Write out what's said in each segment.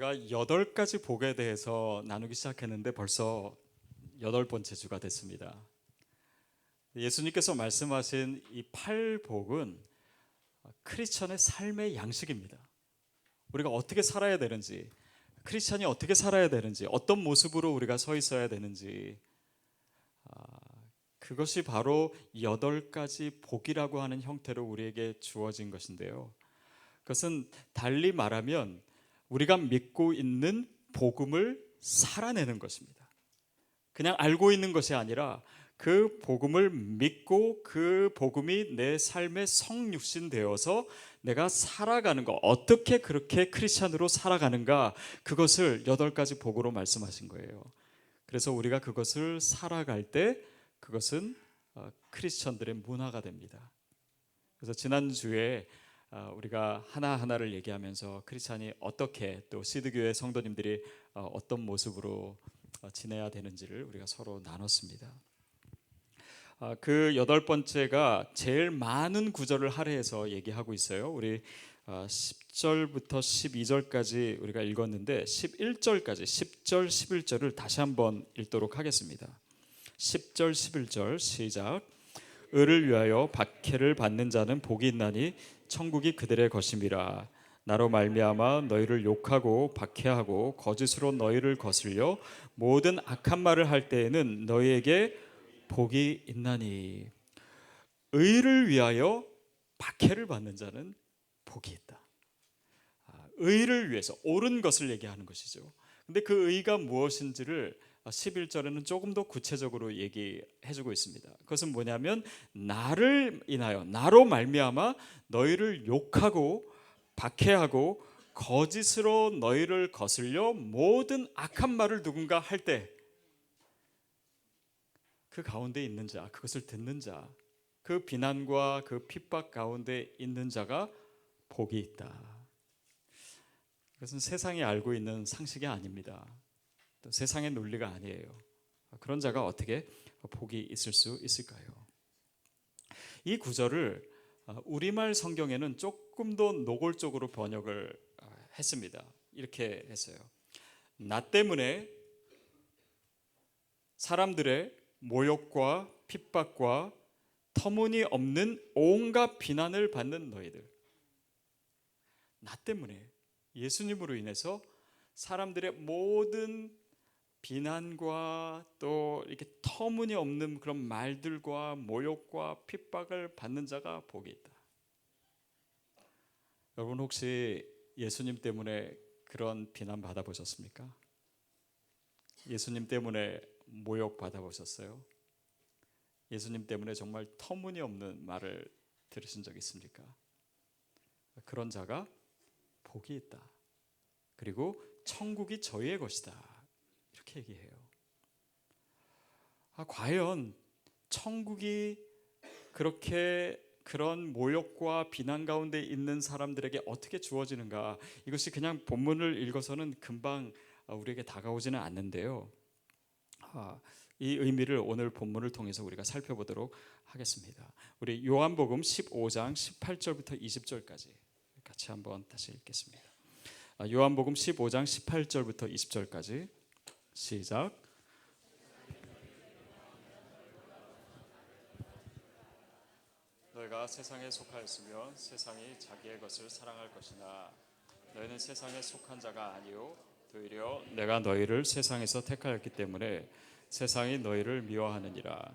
우리가 8가지 복에 대해서 나누기 시작했는데 벌써 8번째 주가 됐습니다. 예수님께서 말씀하신 이 8복은 크리스천의 삶의 양식입니다. 우리가 어떻게 살아야 되는지, 크리스천이 어떻게 살아야 되는지, 어떤 모습으로 우리가 서 있어야 되는지, 그것이 바로 8가지 복이라고 하는 형태로 우리에게 주어진 것인데요. 그것은 달리 말하면 우리가 믿고 있는 복음을 살아내는 것입니다. 그냥 알고 있는 것이 아니라 그 복음을 믿고 그 복음이 내 삶의 성육신 되어서 내가 살아가는 것, 어떻게 그렇게 크리스찬으로 살아가는가, 그것을 8가지 복으로 말씀하신 거예요. 그래서 우리가 그것을 살아갈 때 그것은 크리스천들의 문화가 됩니다. 그래서 지난주에 우리가 하나하나를 얘기하면서 크리스찬이 어떻게, 또 시드교회 성도님들이 어떤 모습으로 지내야 되는지를 우리가 서로 나눴습니다. 그 8번째가 제일 많은 구절을 할애해서 얘기하고 있어요. 우리 10절부터 12절까지 우리가 읽었는데 11절까지 10절 11절을 다시 한번 읽도록 하겠습니다. 10절 11절 시작. 의를 위하여 박해를 받는 자는 복이 있나니 천국이 그들의 것임이라. 나로 말미암아 너희를 욕하고 박해하고 거짓으로 너희를 거슬려 모든 악한 말을 할 때에는 너희에게 복이 있나니. 의를 위하여 박해를 받는 자는 복이 있다. 의를 위해서 옳은 것을 얘기하는 것이죠. 근데 그 의가 무엇인지를 11절에는 조금 더 구체적으로 얘기해주고 있습니다. 그것은 뭐냐면 나를 인하여, 나로 말미암아 너희를 욕하고 박해하고 거짓으로 너희를 거슬려 모든 악한 말을 누군가 할 때 그 가운데 있는 자, 그것을 듣는 자, 그 비난과 그 핍박 가운데 있는 자가 복이 있다. 그것은 세상이 알고 있는 상식이 아닙니다. 또 세상의 논리가 아니에요. 그런 자가 어떻게 복이 있을 수 있을까요? 이 구절을 우리말 성경에는 조금 더 노골적으로 번역을 했습니다. 이렇게 했어요. 나 때문에 사람들의 모욕과 핍박과 터무니없는 온갖 비난을 받는 너희들. 나 때문에, 예수님으로 인해서 사람들의 모든 비난과 또 이렇게 터무니없는 그런 말들과 모욕과 핍박을 받는 자가 복이 있다. 여러분 혹시 예수님 때문에 그런 비난 받아보셨습니까? 예수님 때문에 모욕 받아보셨어요? 예수님 때문에 정말 터무니없는 말을 들으신 적 있습니까? 그런 자가 복이 있다. 그리고 천국이 저희의 것이다. 이렇게 얘기해요. 과연 천국이 그렇게 그런 모욕과 비난 가운데 있는 사람들에게 어떻게 주어지는가? 이것이 그냥 본문을 읽어서는 금방 우리에게 다가오지는 않는데요. 이 의미를 오늘 본문을 통해서 우리가 살펴보도록 하겠습니다. 우리 요한복음 15장 18절부터 20절까지 같이 한번 다시 읽겠습니다. 요한복음 15장 18절부터 20절까지 시작. 너희가 세상에 속하였으면 세상이 자기의 것을 사랑할 것이나 너희는 세상에 속한 자가 아니요 오히려 내가 너희를 세상에서 택하였기 때문에 세상이 너희를 미워하느니라.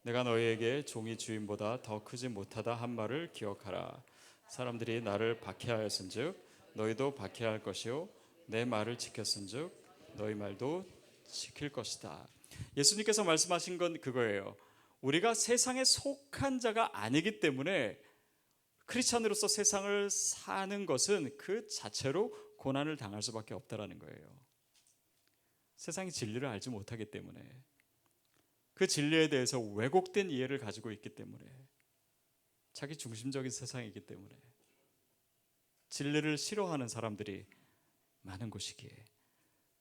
내가 너희에게 종이 주인보다 더 크지 못하다 한 말을 기억하라. 사람들이 나를 박해하였은즉 너희도 박해할 것이요 내 말을 지켰은즉 너희 말도 지킬 것이다. 예수님께서 말씀하신 건 그거예요. 우리가 세상에 속한 자가 아니기 때문에 크리스찬으로서 세상을 사는 것은 그 자체로 고난을 당할 수밖에 없다라는 거예요. 세상이 진리를 알지 못하기 때문에, 그 진리에 대해서 왜곡된 이해를 가지고 있기 때문에, 자기 중심적인 세상이기 때문에 진리를 싫어하는 사람들이 많은 곳이기에,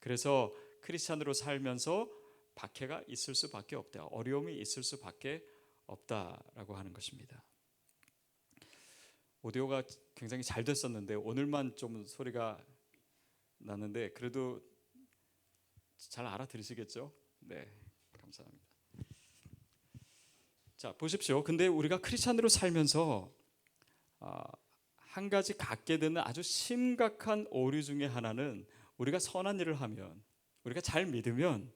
그래서 크리스찬으로 살면서 박해가 있을 수밖에 없다, 어려움이 있을 수밖에 없다라고 하는 것입니다. 오디오가 굉장히 잘 됐었는데 오늘만 좀 소리가 났는데 그래도 잘 알아들으시겠죠? 네, 감사합니다. 자, 보십시오. 근데 우리가 크리스찬으로 살면서 한 가지 갖게 되는 아주 심각한 오류 중에 하나는 우리가 선한 일을 하면, 우리가 잘 믿으면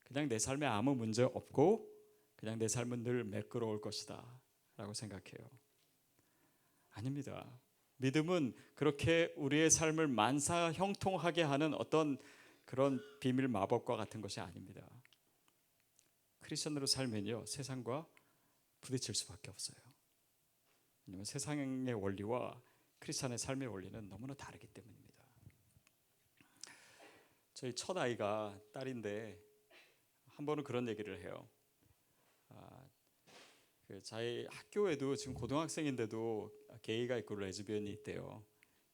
그냥 내 삶에 아무 문제 없고 그냥 내 삶은 늘 매끄러울 것이다 라고 생각해요. 아닙니다. 믿음은 그렇게 우리의 삶을 만사형통하게 하는 어떤 그런 비밀 마법과 같은 것이 아닙니다. 크리스천으로 살면요, 세상과 부딪힐 수밖에 없어요. 왜냐하면 세상의 원리와 크리스천의 삶의 원리는 너무나 다르기 때문입니다. 저희 첫 아이가 딸인데 한 번은 그런 얘기를 해요. 저희 학교에도 지금 고등학생인데도 게이가 있고 레즈비언이 있대요.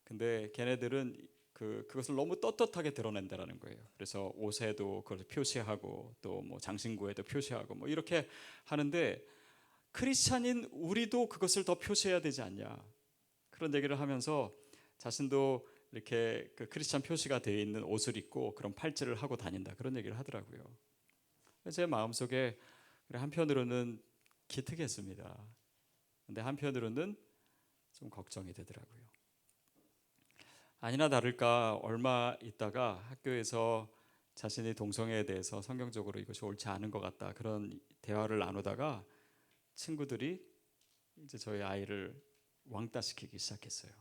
근데 걔네들은 그것을 너무 떳떳하게 드러낸다라는 거예요. 그래서 옷에도 그걸 표시하고 또 뭐 장신구에도 표시하고 뭐 이렇게 하는데 크리스찬인 우리도 그것을 더 표시해야 되지 않냐, 그런 얘기를 하면서 자신도 이렇게 그 크리스찬 표시가 되어 있는 옷을 입고 그런 팔찌를 하고 다닌다, 그런 얘기를 하더라고요. 제 마음속에 한편으로는 기특했습니다. 근데 한편으로는 좀 걱정이 되더라고요. 아니나 다를까 얼마 있다가 학교에서 자신의 동성애에 대해서 성경적으로 이것이 옳지 않은 것 같다, 그런 대화를 나누다가 친구들이 이제 저희 아이를 왕따시키기 시작했어요.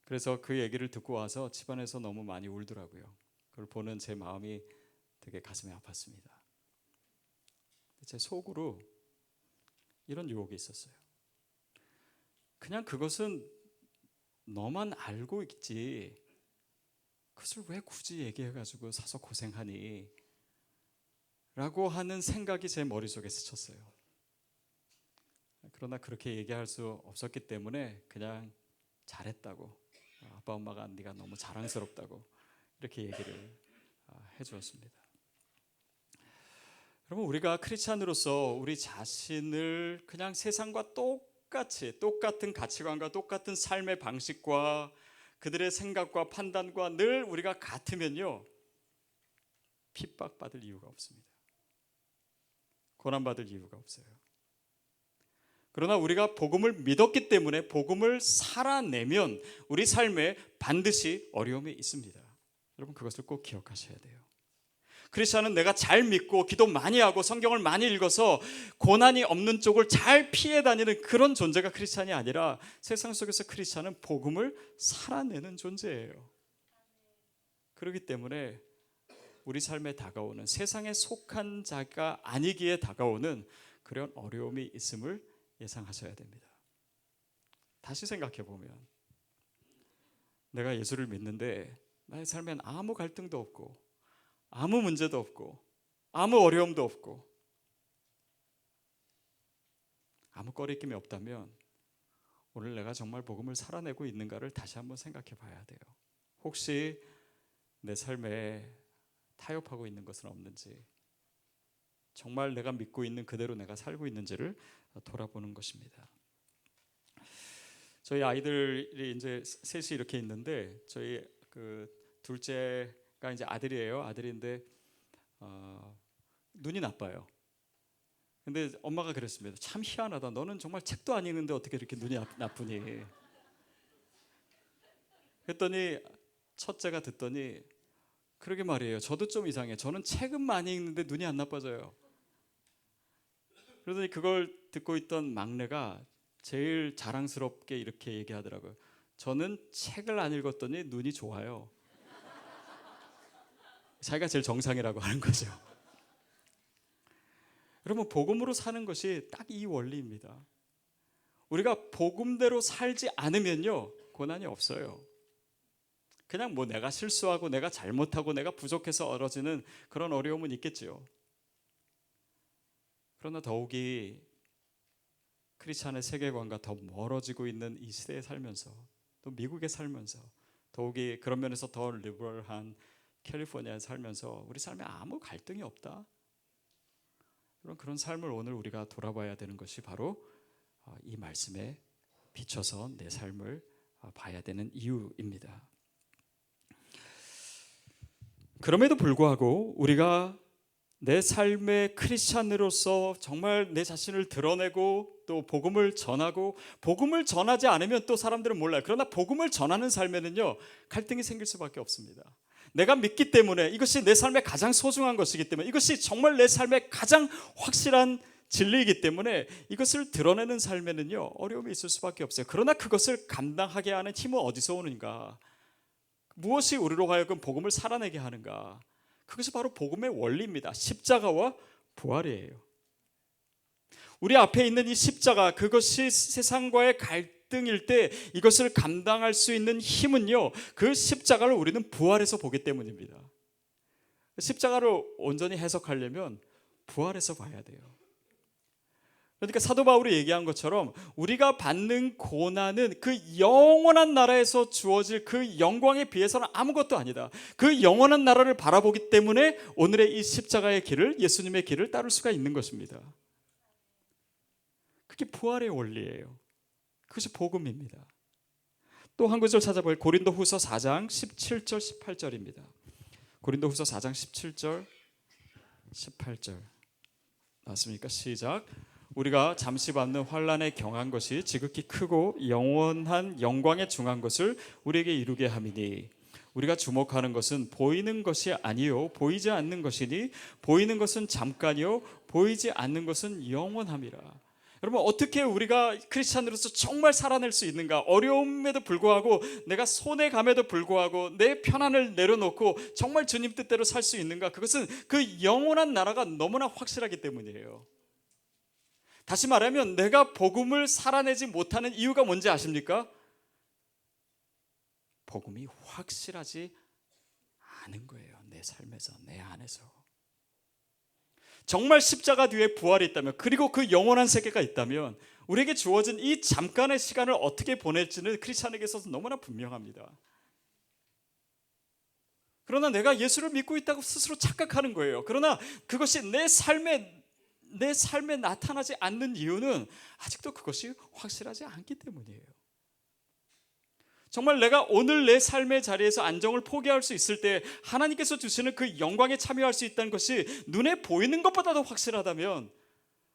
그래서 그 얘기를 듣고 와서 집안에서 너무 많이 울더라고요. 그걸 보는 제 마음이 되게 가슴이 아팠습니다. 제 속으로 이런 유혹이 있었어요. 그냥 그것은 너만 알고 있지, 그것을 왜 굳이 얘기해가지고 사서 고생하니? 라고 하는 생각이 제 머릿속에 스쳤어요. 그러나 그렇게 얘기할 수 없었기 때문에 그냥 잘했다고, 아빠 엄마가 네가 너무 자랑스럽다고 이렇게 얘기를 해주었습니다. 여러분, 우리가 크리스찬으로서 우리 자신을 그냥 세상과 똑같은 가치관과 똑같은 삶의 방식과 그들의 생각과 판단과 늘 우리가 같으면요, 핍박받을 이유가 없습니다. 고난받을 이유가 없어요. 그러나 우리가 복음을 믿었기 때문에 복음을 살아내면 우리 삶에 반드시 어려움이 있습니다. 여러분, 그것을 꼭 기억하셔야 돼요. 크리스천은 내가 잘 믿고 기도 많이 하고 성경을 많이 읽어서 고난이 없는 쪽을 잘 피해 다니는 그런 존재가 크리스천이 아니라 세상 속에서 크리스천은 복음을 살아내는 존재예요. 그렇기 때문에 우리 삶에 다가오는, 세상에 속한 자가 아니기에 다가오는 그런 어려움이 있음을 예상하셔야 됩니다. 다시 생각해 보면 내가 예수를 믿는데 나의 삶엔 아무 갈등도 없고 아무 문제도 없고 아무 어려움도 없고 아무 꺼리낌이 없다면 오늘 내가 정말 복음을 살아내고 있는가를 다시 한번 생각해 봐야 돼요. 혹시 내 삶에 타협하고 있는 것은 없는지, 정말 내가 믿고 있는 그대로 내가 살고 있는지를 돌아보는 것입니다. 저희 아이들이 이제 셋이 이렇게 있는데 저희 그 둘째가 이제 아들이에요. 아들인데 눈이 나빠요. 근데 엄마가 그랬습니다. 참 희한하다. 너는 정말 책도 안 읽는데 어떻게 이렇게 눈이 나쁘니? 그랬더니 첫째가 듣더니 그러게 말이에요. 저도 좀 이상해. 저는 책은 많이 읽는데 눈이 안 나빠져요. 그러더니 그걸 듣고 있던 막내가 제일 자랑스럽게 이렇게 얘기하더라고요. 저는 책을 안 읽었더니 눈이 좋아요. 자기가 제일 정상이라고 하는 거죠. 여러분, 복음으로 사는 것이 딱 이 원리입니다. 우리가 복음대로 살지 않으면요, 고난이 없어요. 그냥 뭐 내가 실수하고 내가 잘못하고 내가 부족해서 얻어지는 그런 어려움은 있겠지요. 그러나 더욱이 크리스찬의 세계관과 더 멀어지고 있는 이 시대에 살면서, 또 미국에 살면서, 더욱이 그런 면에서 더 리버럴한 캘리포니아에 살면서 우리 삶에 아무 갈등이 없다, 그런 삶을 오늘 우리가 돌아봐야 되는 것이 바로 이 말씀에 비춰서 내 삶을 봐야 되는 이유입니다. 그럼에도 불구하고 우리가 내 삶의 크리스찬으로서 정말 내 자신을 드러내고 또 복음을 전하고, 복음을 전하지 않으면 또 사람들은 몰라요. 그러나 복음을 전하는 삶에는요, 갈등이 생길 수밖에 없습니다. 내가 믿기 때문에, 이것이 내 삶의 가장 소중한 것이기 때문에, 이것이 정말 내 삶의 가장 확실한 진리이기 때문에 이것을 드러내는 삶에는요, 어려움이 있을 수밖에 없어요. 그러나 그것을 감당하게 하는 힘은 어디서 오는가? 무엇이 우리로 하여금 복음을 살아내게 하는가? 그것이 바로 복음의 원리입니다. 십자가와 부활이에요. 우리 앞에 있는 이 십자가, 그것이 세상과의 갈등일 때 이것을 감당할 수 있는 힘은요, 그 십자가를 우리는 부활해서 보기 때문입니다. 십자가를 온전히 해석하려면 부활해서 봐야 돼요. 그러니까 사도 바울이 얘기한 것처럼 우리가 받는 고난은 그 영원한 나라에서 주어질 그 영광에 비해서는 아무것도 아니다. 그 영원한 나라를 바라보기 때문에 오늘의 이 십자가의 길을, 예수님의 길을 따를 수가 있는 것입니다. 그게 부활의 원리예요. 그것이 복음입니다. 또 한 구절 찾아볼 고린도후서 4장 17절 18절입니다. 고린도후서 4장 17절 18절 나왔습니까? 시작. 우리가 잠시 받는 환난에 경한 것이 지극히 크고 영원한 영광에 중한 것을 우리에게 이루게 함이니, 우리가 주목하는 것은 보이는 것이 아니요 보이지 않는 것이니, 보이는 것은 잠깐이요 보이지 않는 것은 영원함이라. 여러분, 어떻게 우리가 크리스찬으로서 정말 살아낼 수 있는가? 어려움에도 불구하고, 내가 손해 감에도 불구하고 내 편안을 내려놓고 정말 주님 뜻대로 살 수 있는가? 그것은 그 영원한 나라가 너무나 확실하기 때문이에요. 다시 말하면 내가 복음을 살아내지 못하는 이유가 뭔지 아십니까? 복음이 확실하지 않은 거예요. 내 삶에서, 내 안에서. 정말 십자가 뒤에 부활이 있다면, 그리고 그 영원한 세계가 있다면, 우리에게 주어진 이 잠깐의 시간을 어떻게 보낼지는 크리스찬에게 있어서 너무나 분명합니다. 그러나 내가 예수를 믿고 있다고 스스로 착각하는 거예요. 그러나 그것이 내 삶에 나타나지 않는 이유는 아직도 그것이 확실하지 않기 때문이에요. 정말 내가 오늘 내 삶의 자리에서 안정을 포기할 수 있을 때 하나님께서 주시는 그 영광에 참여할 수 있다는 것이 눈에 보이는 것보다도 확실하다면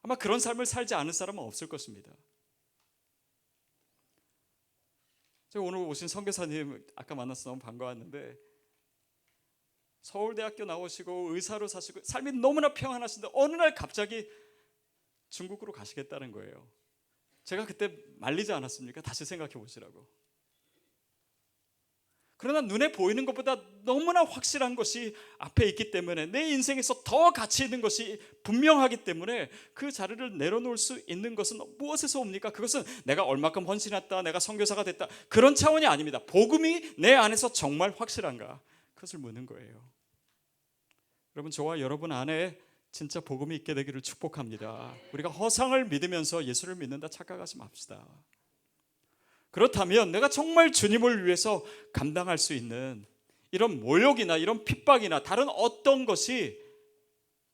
아마 그런 삶을 살지 않은 사람은 없을 것입니다. 제가 오늘 오신 선교사님 아까 만나서 너무 반가웠는데, 서울대학교 나오시고 의사로 사시고 삶이 너무나 평안하신데 어느 날 갑자기 중국으로 가시겠다는 거예요. 제가 그때 말리지 않았습니까? 다시 생각해 보시라고. 그러나 눈에 보이는 것보다 너무나 확실한 것이 앞에 있기 때문에, 내 인생에서 더 가치 있는 것이 분명하기 때문에 그 자리를 내려놓을 수 있는 것은 무엇에서 옵니까? 그것은 내가 얼마큼 헌신했다, 내가 선교사가 됐다, 그런 차원이 아닙니다. 복음이 내 안에서 정말 확실한가? 그것을 묻는 거예요. 여러분, 저와 여러분 안에 진짜 복음이 있게 되기를 축복합니다. 우리가 허상을 믿으면서 예수를 믿는다 착각하지 맙시다. 그렇다면 내가 정말 주님을 위해서 감당할 수 있는 이런 모욕이나 이런 핍박이나 다른 어떤 것이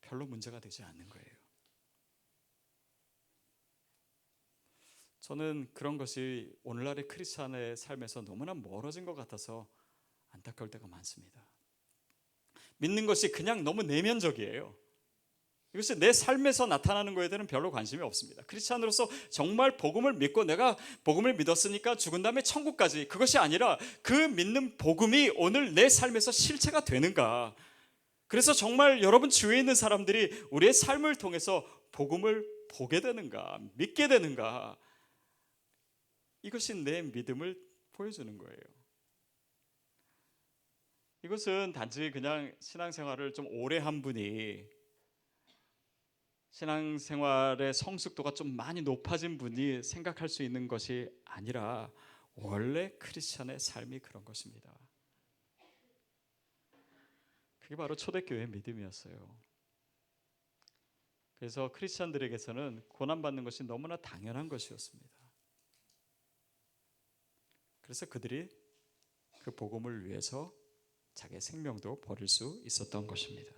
별로 문제가 되지 않는 거예요. 저는 그런 것이 오늘날의 크리스찬의 삶에서 너무나 멀어진 것 같아서 안타까울 때가 많습니다. 믿는 것이 그냥 너무 내면적이에요. 이것이 내 삶에서 나타나는 것에 대해서는 별로 관심이 없습니다. 크리스찬으로서 정말 복음을 믿고 내가 복음을 믿었으니까 죽은 다음에 천국까지, 그것이 아니라 그 믿는 복음이 오늘 내 삶에서 실체가 되는가. 그래서 정말 여러분 주위에 있는 사람들이 우리의 삶을 통해서 복음을 보게 되는가, 믿게 되는가. 이것이 내 믿음을 보여주는 거예요. 이것은 단지 그냥 신앙생활을 좀 오래 한 분이, 신앙생활의 성숙도가 좀 많이 높아진 분이 생각할 수 있는 것이 아니라 원래 크리스찬의 삶이 그런 것입니다. 그게 바로 초대교회의 믿음이었어요. 그래서 크리스찬들에게서는 고난받는 것이 너무나 당연한 것이었습니다. 그래서 그들이 그 복음을 위해서 자기의 생명도 버릴 수 있었던 것입니다.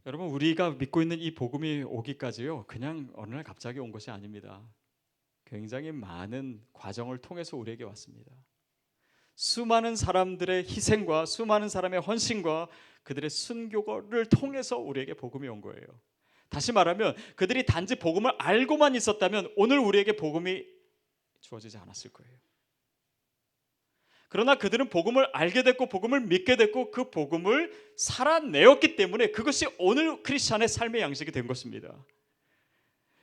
여러분, 우리가 믿고 있는 이 복음이 오기까지요, 그냥 어느 날 갑자기 온 것이 아닙니다. 굉장히 많은 과정을 통해서 우리에게 왔습니다. 수많은 사람들의 희생과 수많은 사람의 헌신과 그들의 순교를 통해서 우리에게 복음이 온 거예요. 다시 말하면 그들이 단지 복음을 알고만 있었다면 오늘 우리에게 복음이 주어지지 않았을 거예요. 그러나 그들은 복음을 알게 됐고 복음을 믿게 됐고 그 복음을 살아내었기 때문에 그것이 오늘 크리스찬의 삶의 양식이 된 것입니다.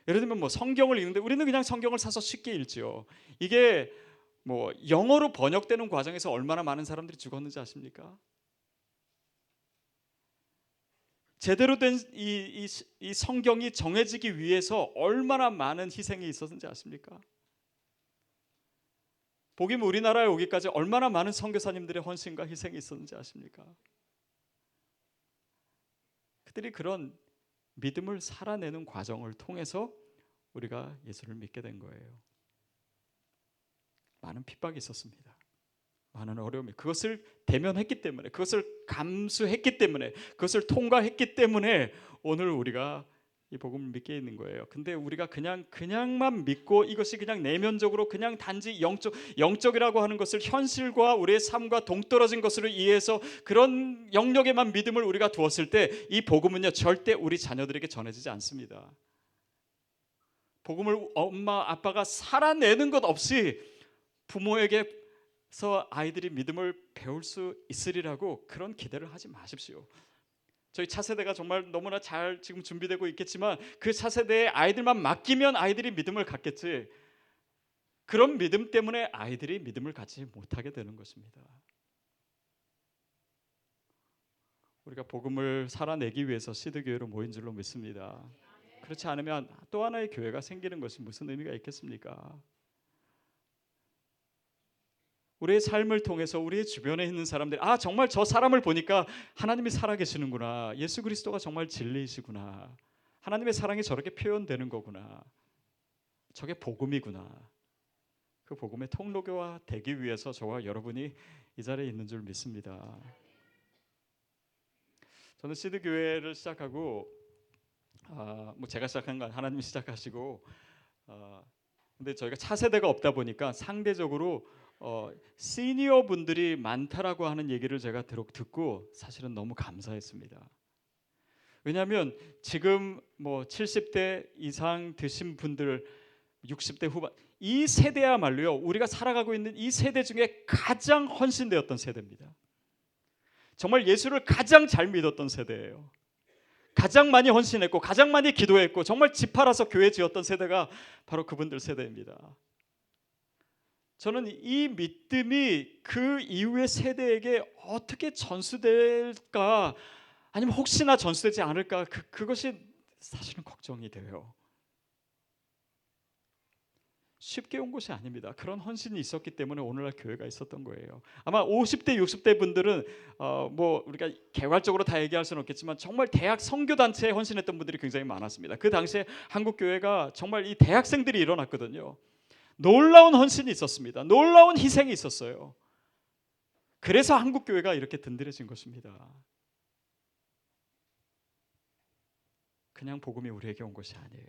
예를 들면 뭐 성경을 읽는데 우리는 그냥 성경을 사서 쉽게 읽지요. 이게 뭐 영어로 번역되는 과정에서 얼마나 많은 사람들이 죽었는지 아십니까? 제대로 된 이 성경이 정해지기 위해서 얼마나 많은 희생이 있었는지 아십니까? 복음 우리나라에 오기까지 얼마나 많은 선교사님들의 헌신과 희생이 있었는지 아십니까? 그들이 그런 믿음을 살아내는 과정을 통해서 우리가 예수를 믿게 된 거예요. 많은 핍박이 있었습니다. 많은 어려움이 그것을 대면했기 때문에 그것을 감수했기 때문에 그것을 통과했기 때문에 오늘 우리가 이 복음을 믿게 있는 거예요. 근데 우리가 그냥만 믿고 이것이 그냥 내면적으로 그냥 단지 영적이라고 하는 것을 현실과 우리의 삶과 동떨어진 것으로 이해해서 그런 영역에만 믿음을 우리가 두었을 때 이 복음은요 절대 우리 자녀들에게 전해지지 않습니다. 복음을 엄마 아빠가 살아내는 것 없이 부모에게서 아이들이 믿음을 배울 수 있으리라고 그런 기대를 하지 마십시오. 저희 차세대가 정말 너무나 잘 지금 준비되고 있겠지만 그 차세대에 아이들만 맡기면 아이들이 믿음을 갖겠지 그런 믿음 때문에 아이들이 믿음을 갖지 못하게 되는 것입니다. 우리가 복음을 살아내기 위해서 시드교회로 모인 줄로 믿습니다. 그렇지 않으면 또 하나의 교회가 생기는 것이 무슨 의미가 있겠습니까? 우리의 삶을 통해서 우리의 주변에 있는 사람들이 정말 저 사람을 보니까 하나님이 살아계시는구나. 예수 그리스도가 정말 진리이시구나. 하나님의 사랑이 저렇게 표현되는 거구나. 저게 복음이구나. 그 복음의 통로가 되기 위해서 저와 여러분이 이 자리에 있는 줄 믿습니다. 저는 시드교회를 시작하고 뭐 제가 시작한 건 하나님이 시작하시고 근데 저희가 차세대가 없다 보니까 상대적으로 시니어 분들이 많다라고 하는 얘기를 제가 듣고 사실은 너무 감사했습니다. 왜냐하면 지금 뭐 70대 이상 드신 분들 60대 후반 이 세대야말로요 우리가 살아가고 있는 이 세대 중에 가장 헌신되었던 세대입니다. 정말 예수를 가장 잘 믿었던 세대예요. 가장 많이 헌신했고 가장 많이 기도했고 정말 집 팔아서 교회 지었던 세대가 바로 그분들 세대입니다. 저는 이 믿음이 그 이후의 세대에게 어떻게 전수될까 아니면 혹시나 전수되지 않을까 그것이 사실은 걱정이 돼요. 쉽게 온 것이 아닙니다. 그런 헌신이 있었기 때문에 오늘날 교회가 있었던 거예요. 아마 50대 60대 분들은 뭐 우리가 개괄적으로 다 얘기할 수는 없겠지만 정말 대학 선교단체에 헌신했던 분들이 굉장히 많았습니다. 그 당시에 한국 교회가 정말 이 대학생들이 일어났거든요. 놀라운 헌신이 있었습니다. 놀라운 희생이 있었어요. 그래서 한국 교회가 이렇게 든든해진 것입니다. 그냥 복음이 우리에게 온 것이 아니에요.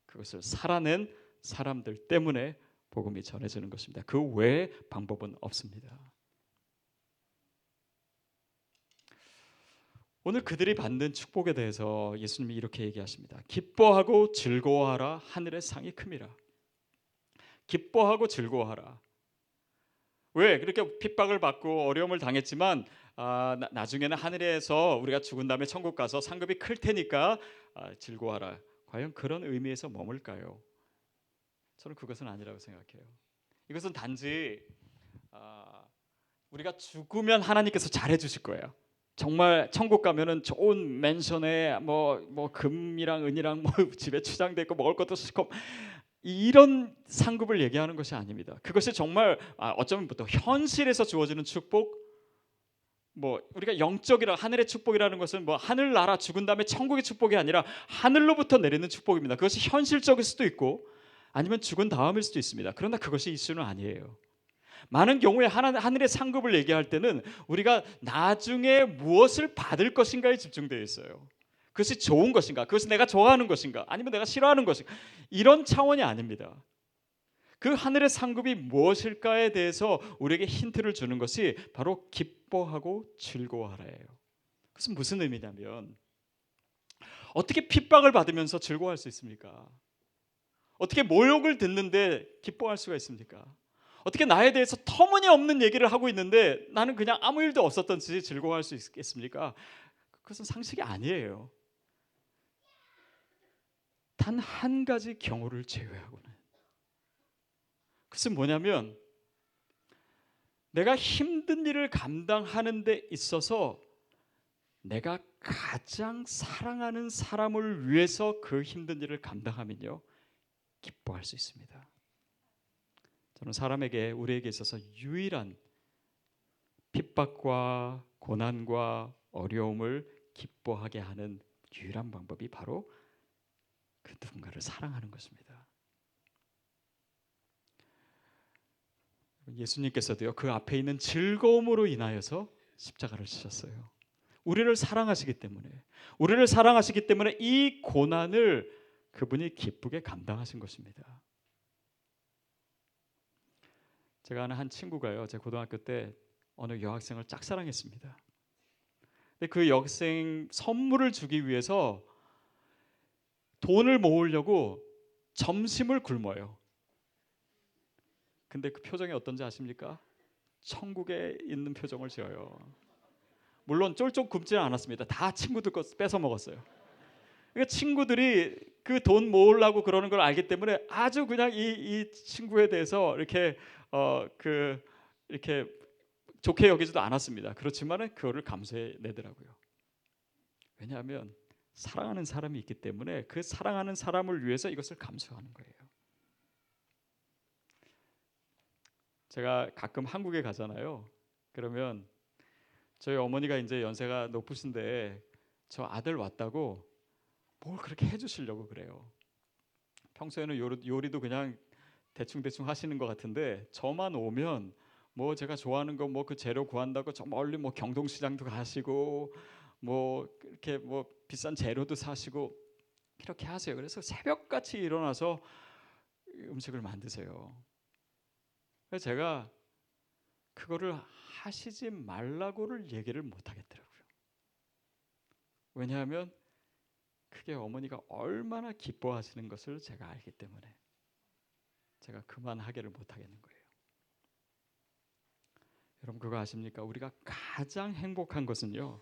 그것을 살아낸 사람들 때문에 복음이 전해지는 것입니다. 그 외에 방법은 없습니다. 오늘 그들이 받는 축복에 대해서 예수님이 이렇게 얘기하십니다. 기뻐하고 즐거워하라 하늘의 상이 큼이라. 기뻐하고 즐거워하라. 왜 그렇게 핍박을 받고 어려움을 당했지만 나중에는 하늘에서 우리가 죽은 다음에 천국 가서 상급이 클 테니까 즐거워하라. 과연 그런 의미에서 머물까요? 저는 그것은 아니라고 생각해요. 이것은 단지 우리가 죽으면 하나님께서 잘해 주실 거예요. 정말 천국 가면은 좋은 맨션에 뭐 금이랑 은이랑 뭐 집에 추장돼 있고 먹을 것도 시고 이런 상급을 얘기하는 것이 아닙니다. 그것이 정말 어쩌면 또 현실에서 주어지는 축복, 뭐 우리가 영적이라 하늘의 축복이라는 것은 뭐 하늘나라 죽은 다음에 천국의 축복이 아니라 하늘로부터 내리는 축복입니다. 그것이 현실적일 수도 있고 아니면 죽은 다음일 수도 있습니다. 그러나 그것이 이슈는 아니에요. 많은 경우에 하늘의 상급을 얘기할 때는 우리가 나중에 무엇을 받을 것인가에 집중되어 있어요. 그것이 좋은 것인가? 그것이 내가 좋아하는 것인가? 아니면 내가 싫어하는 것인가? 이런 차원이 아닙니다. 그 하늘의 상급이 무엇일까에 대해서 우리에게 힌트를 주는 것이 바로 기뻐하고 즐거워하라예요. 그것은 무슨 의미냐면 어떻게 핍박을 받으면서 즐거워할 수 있습니까? 어떻게 모욕을 듣는데 기뻐할 수가 있습니까? 어떻게 나에 대해서 터무니없는 얘기를 하고 있는데 나는 그냥 아무 일도 없었던 듯이 즐거워할 수 있겠습니까? 그것은 상식이 아니에요. 단 한 가지 경우를 제외하고는. 그것은 뭐냐면 내가 힘든 일을 감당하는 데 있어서 내가 가장 사랑하는 사람을 위해서 그 힘든 일을 감당하면요, 기뻐할 수 있습니다. 저는 사람에게, 우리에게 있어서 유일한 핍박과 고난과 어려움을 기뻐하게 하는 유일한 방법이 바로 그 누군가를 사랑하는 것입니다. 예수님께서도요, 그 앞에 있는 즐거움으로 인하여서 십자가를 지셨어요. 우리를 사랑하시기 때문에 이 고난을 그분이 기쁘게 감당하신 것입니다. 제가 아는 한 친구가요, 제 고등학교 때 어느 여학생을 짝사랑했습니다. 근데 그 여학생 선물을 주기 위해서 돈을 모으려고 점심을 굶어요. 근데 그 표정이 어떤지 아십니까? 천국에 있는 표정을 지어요. 물론 쫄쫄 굶지는 않았습니다. 다 친구들 거 뺏어 먹었어요. 그러니까 친구들이 그 돈 모으려고 그러는 걸 알기 때문에 아주 그냥 이 친구에 대해서 이렇게 이렇게 좋게 여기지도 않았습니다. 그렇지만은 그거를 감수해 내더라고요. 왜냐하면 사랑하는 사람이 있기 때문에 그 사랑하는 사람을 위해서 이것을 감수하는 거예요. 제가 가끔 한국에 가잖아요. 그러면 저희 어머니가 이제 연세가 높으신데 저 아들 왔다고 뭘 그렇게 해주시려고 그래요. 평소에는 요리도 그냥 대충 하시는 것 같은데 저만 오면 뭐 제가 좋아하는 거 뭐 그 재료 구한다고 저 멀리 뭐 경동시장도 가시고 뭐 이렇게 뭐 비싼 재료도 사시고 이렇게 하세요. 그래서 새벽같이 일어나서 음식을 만드세요. 그래서 제가 그거를 하시지 말라고를 얘기를 못 하겠더라고요. 왜냐하면 그게 어머니가 얼마나 기뻐하시는 것을 제가 알기 때문에 제가 그만하기를 못 하겠는 거예요. 여러분 그거 아십니까? 우리가 가장 행복한 것은요,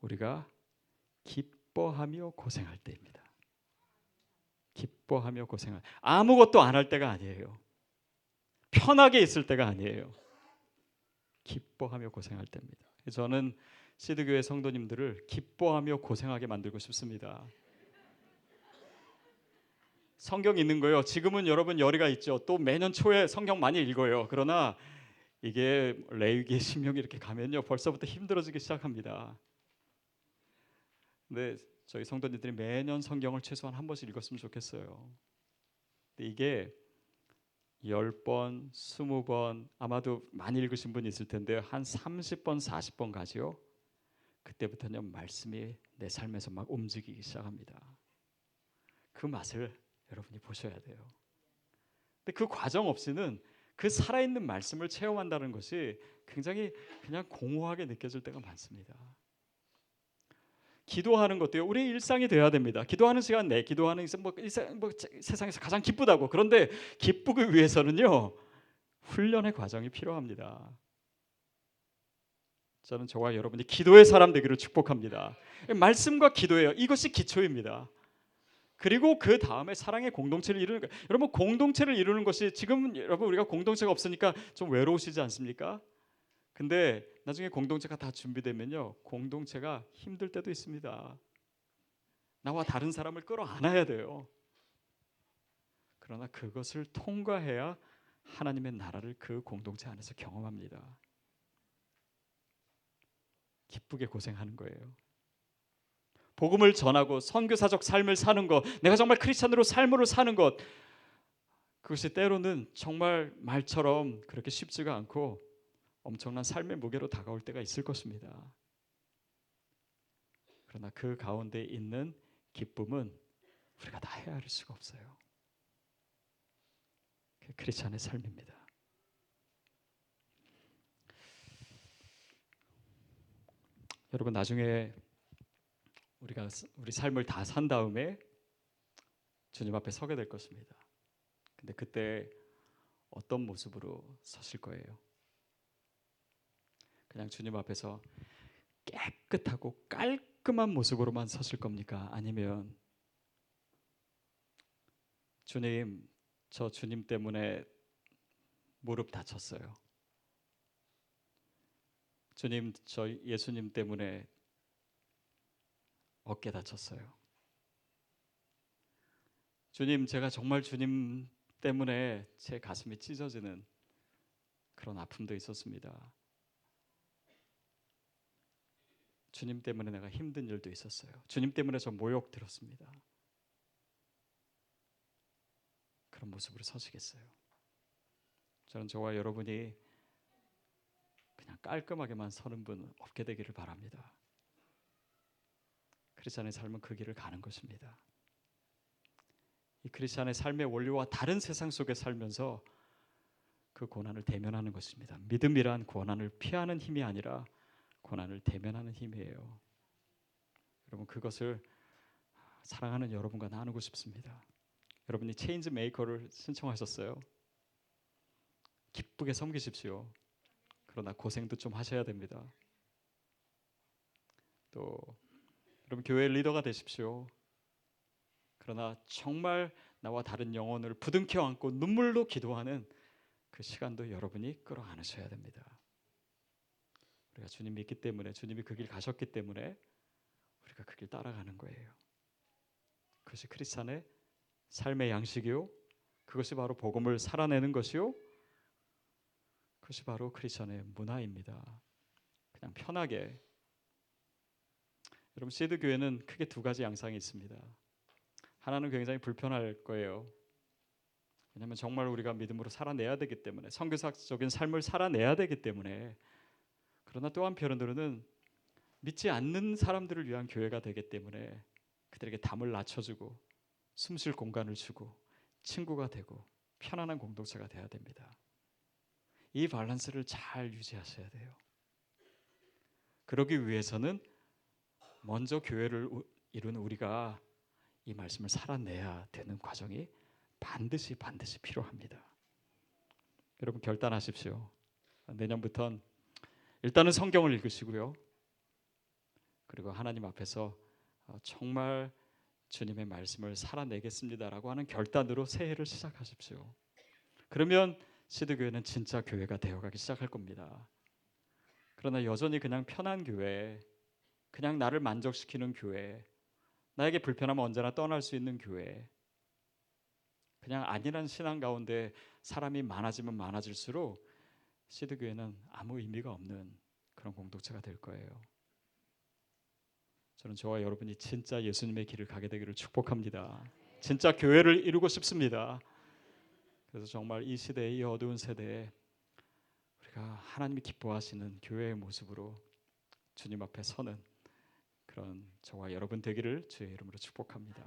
우리가 기뻐하며 고생할 때입니다. 기뻐하며 고생할, 아무것도 안 할 때가 아니에요. 편하게 있을 때가 아니에요. 기뻐하며 고생할 때입니다. 저는 시드교회 성도님들을 기뻐하며 고생하게 만들고 싶습니다. 성경 읽는 거요, 지금은 여러분 열의가 있죠. 또 매년 초에 성경 많이 읽어요. 그러나 이게 레위기, 신명기 이렇게 가면요 벌써부터 힘들어지기 시작합니다. 근데 저희 성도님들이 매년 성경을 최소한 한 번씩 읽었으면 좋겠어요. 근데 이게 10번, 20번, 아마도 많이 읽으신 분이 있을 텐데요, 한 30번, 40번 가지요. 그때부터는 말씀이 내 삶에서 막 움직이기 시작합니다. 그 맛을 여러분이 보셔야 돼요. 근데 그 과정 없이는 그 살아있는 말씀을 체험한다는 것이 굉장히 그냥 공허하게 느껴질 때가 많습니다. 기도하는 것도요, 우리의 일상이 되어야 됩니다. 기도하는 시간 내, 기도하는 뭐 세상에서 가장 기쁘다고. 그런데 기쁘기 위해서는요, 훈련의 과정이 필요합니다. 저는 저와 여러분이 기도의 사람 되기를 축복합니다. 말씀과 기도예요. 이것이 기초입니다. 그리고 그 다음에 사랑의 공동체를 이루는 거예요. 여러분 공동체를 이루는 것이, 지금 여러분 우리가 공동체가 없으니까 좀 외로우시지 않습니까? 근데 나중에 공동체가 다 준비되면요, 공동체가 힘들 때도 있습니다. 나와 다른 사람을 끌어안아야 돼요. 그러나 그것을 통과해야 하나님의 나라를 그 공동체 안에서 경험합니다. 기쁘게 고생하는 거예요. 복음을 전하고 선교사적 삶을 사는 것, 내가 정말 크리스찬으로 삶을 사는 것, 그것이 때로는 정말 말처럼 그렇게 쉽지가 않고 엄청난 삶의 무게로 다가올 때가 있을 것입니다. 그러나 그 가운데 있는 기쁨은 우리가 다 헤아릴 수가 없어요. 그게 크리스찬의 삶입니다. 여러분 나중에 우리가 우리 삶을 다 산 다음에 주님 앞에 서게 될 것입니다. 근데 그때 어떤 모습으로 서실 거예요? 그냥 주님 앞에서 깨끗하고 깔끔한 모습으로만 서실 겁니까? 아니면 주님, 저 주님 때문에 무릎 다쳤어요. 주님, 저 예수님 때문에 어깨 다쳤어요. 주님, 제가 정말 주님 때문에 제 가슴이 찢어지는 그런 아픔도 있었습니다. 주님 때문에 내가 힘든 일도 있었어요. 주님 때문에 저 모욕 들었습니다. 그런 모습으로 서시겠어요? 저는 저와 여러분이 그냥 깔끔하게만 서는 분 없게 되기를 바랍니다. 크리스찬의 삶은 그 길을 가는 것입니다. 이 크리스찬의 삶의 원리와 다른 세상 속에 살면서 그 고난을 대면하는 것입니다. 믿음이란 고난을 피하는 힘이 아니라 고난을 대면하는 힘이에요. 여러분 그것을 사랑하는 여러분과 나누고 싶습니다. 여러분이 체인지 메이커를 신청하셨어요. 기쁘게 섬기십시오. 그러나 고생도 좀 하셔야 됩니다. 또 여러분 교회 리더가 되십시오. 그러나 정말 나와 다른 영혼을 부둥켜 안고 눈물로 기도하는 그 시간도 여러분이 끌어안으셔야 됩니다. 우리가 주님 믿기 때문에 주님이 그 길 가셨기 때문에 우리가 그 길 따라가는 거예요. 그것이 크리스찬의 삶의 양식이요. 그것이 바로 복음을 살아내는 것이요. 그것이 바로 크리스찬의 문화입니다. 그냥 편하게. 여러분 시드 교회는 크게 두 가지 양상이 있습니다. 하나는 굉장히 불편할 거예요. 왜냐하면 정말 우리가 믿음으로 살아내야 되기 때문에 선교사적인 삶을 살아내야 되기 때문에. 그러나 또 한편으로는 믿지 않는 사람들을 위한 교회가 되기 때문에 그들에게 담을 낮춰주고 숨쉴 공간을 주고 친구가 되고 편안한 공동체가 돼야 됩니다. 이 밸런스를 잘 유지하셔야 돼요. 그러기 위해서는 먼저 교회를 이룬 우리가 이 말씀을 살아내야 되는 과정이 반드시 필요합니다. 여러분 결단하십시오. 내년부터는 일단은 성경을 읽으시고요. 그리고 하나님 앞에서 정말 주님의 말씀을 살아내겠습니다라고 하는 결단으로 새해를 시작하십시오. 그러면 시드교회는 진짜 교회가 되어가기 시작할 겁니다. 그러나 여전히 그냥 편한 교회, 그냥 나를 만족시키는 교회, 나에게 불편하면 언제나 떠날 수 있는 교회, 그냥 안일한 신앙 가운데 사람이 많아지면 많아질수록 시드교회는 아무 의미가 없는 그런 공동체가 될 거예요. 저는 저와 여러분이 진짜 예수님의 길을 가게 되기를 축복합니다. 진짜 교회를 이루고 싶습니다. 그래서 정말 이 시대의 이 어두운 세대에 우리가 하나님이 기뻐하시는 교회의 모습으로 주님 앞에 서는 그런 저와 여러분 되기를 주의 이름으로 축복합니다.